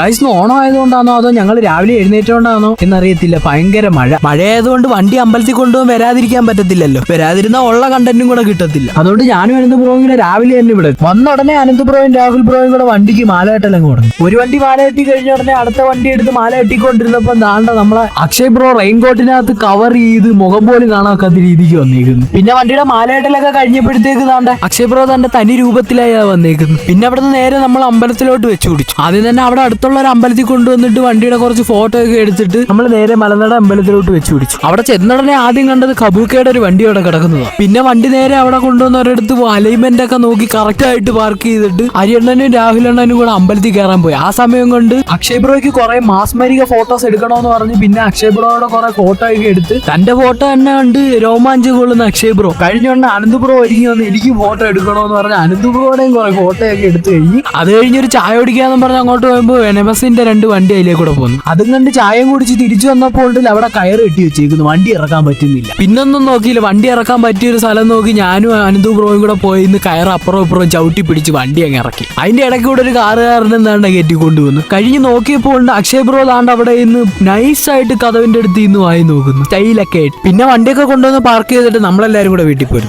Guys Onam ആയതുകൊണ്ടാണോ അതോ ഞങ്ങൾ രാവിലെ എഴുന്നേറ്റോണ്ടാണോ എന്നറിയത്തില്ല, ഭയങ്കര മഴയായതുകൊണ്ട് വണ്ടി അമ്പലത്തിൽ കൊണ്ടുപോകാൻ വരാതിരിക്കാൻ പറ്റത്തില്ലല്ലോ. വരാതിരുന്ന ഉള്ള കണ്ടന്റും കൂടെ കിട്ടത്തില്ല. അതുകൊണ്ട് ഞാനും അനന്ത് ബ്രോയും കൂടെ രാവിലെ തന്നെ ഇവിടെ വന്ന ഉടനെ അനന്ത് ബ്രോയും രാഹുൽ ബ്രോയും കൂടെ വണ്ടിക്ക് മാല കെട്ടെല്ലാം കൊടുക്കും. ഒരു വണ്ടി മാല കെട്ടി കഴിഞ്ഞ ഉടനെ അടുത്ത വണ്ടി എടുത്ത് മാല കെട്ടിക്കൊണ്ടിരുന്നപ്പോ ദാണ്ട നമ്മളെ അക്ഷയ് ബ്രോ റെയിൻകോട്ടിനകത്ത് കവർ ചെയ്ത് മുഖം പോലും കാണാത്ത രീതിക്ക് വന്നേക്കുന്നു. പിന്നെ വണ്ടിയുടെ മാല കെട്ടലൊക്കെ കഴിഞ്ഞപ്പോഴത്തേക്ക് ദാണ്ട അക്ഷയ് ബ്രോ തന്റെ തനി രൂപത്തിലായി വന്നേക്കുന്നു. പിന്നെ അവിടുന്ന് നേരെ നമ്മൾ അമ്പലത്തിലോട്ട് വെച്ചു പിടിച്ചു. ആദ്യം തന്നെ അവിടെ അടുത്തുള്ള ഒരു അമ്പലത്തിൽ കൊണ്ടുവന്നിട്ട് വണ്ടിയുടെ കുറച്ച് ഫോട്ടോ ഒക്കെ എടുത്തിട്ട് നമ്മൾ നേരെ മലനട അമ്പലത്തിലോട്ട് വെച്ചു പിടിച്ചു. അവിടെ ചെന്നുടനെ ആദ്യം കണ്ടത് കബൂക്കയുടെ ഒരു വണ്ടി അവിടെ കിടക്കുന്നതാണ്. പിന്നെ വണ്ടി നേരെ അവിടെ കൊണ്ടുവന്നവരടുത്ത് അലൈൻമെന്റ് ഒക്കെ നോക്കി കറക്റ്റ് ആയിട്ട് പാർക്ക് ചെയ്തിട്ട് അരിയണ്ണനും രാഹുലണ്ണനും കൂടെ അമ്പലത്തിൽ കയറാൻ പോയി. ആ സമയം കൊണ്ട് അക്ഷയ് ബ്രോയ്ക്ക് കുറെ മാസ്മരിക ഫോട്ടോസ് എടുക്കണമെന്ന് പറഞ്ഞ് പിന്നെ അക്ഷയ് ബ്രോയുടെ കുറെ ഫോട്ടോ ഒക്കെ എടുത്ത് തന്റെ ഫോട്ടോ തന്നെ കണ്ട് രോമാഞ്ചം കൊള്ളുന്ന അക്ഷയ് ബ്രോ കഴിഞ്ഞോണ്ട് അനന്ത് ബ്രോ ഒരുങ്ങി വന്ന് എനിക്ക് ഫോട്ടോ എടുക്കണമെന്ന് പറഞ്ഞ് അനന്ത് ബ്രോയുടെയും കുറെ ഫോട്ടോ ഒക്കെ എടുത്ത് കഴിഞ്ഞ് അത് കഴിഞ്ഞൊരു ചായ കുടിക്കാന്ന് പറഞ്ഞ് അങ്ങോട്ട് പോകുമ്പോൾ വെനമസിന്റെ 2 വണ്ടി അതിലേക്ക് കൂടെ പോന്നു. അതും കണ്ട് ചായയും കുടിച്ച് തിരിച്ചു വന്നപ്പോൾ അവിടെ കയറ് കെട്ടി വെച്ചേക്കുന്നു. വണ്ടി ഇറക്കാൻ പറ്റുന്നില്ല. പിന്നൊന്നും നോക്കിയില്ല, വണ്ടി ഇറക്കാൻ പറ്റിയൊരു സ്ഥലം നോക്കി ഞാനും അനന്ത് ബ്രോയും കൂടെ പോയി കയറ് അപ്പുറം ഇപ്പുറം ചവിട്ടി പിടിച്ച് വണ്ടി അങ്ങ് ഇറക്കി. അതിന്റെ ഇടയ്ക്ക് കൂടെ ഒരു കാറുകാരൻ എന്താണ്ട് കയറ്റിക്കൊണ്ടുവന്നു. കഴിഞ്ഞ് നോക്കിയപ്പോൾ അക്ഷയ് ബ്രോ താണ്ട് അവിടെ ഇന്ന് നൈസായിട്ട് കഥവിന്റെ അടുത്ത് ഇന്ന് വായി നോക്കുന്നു സ്റ്റൈലൊക്കെ ആയിട്ട്. പിന്നെ വണ്ടിയൊക്കെ കൊണ്ടുവന്ന് പാർക്ക് ചെയ്തിട്ട് നമ്മളെല്ലാരും കൂടെ വീട്ടിൽ പോയിരുന്നു.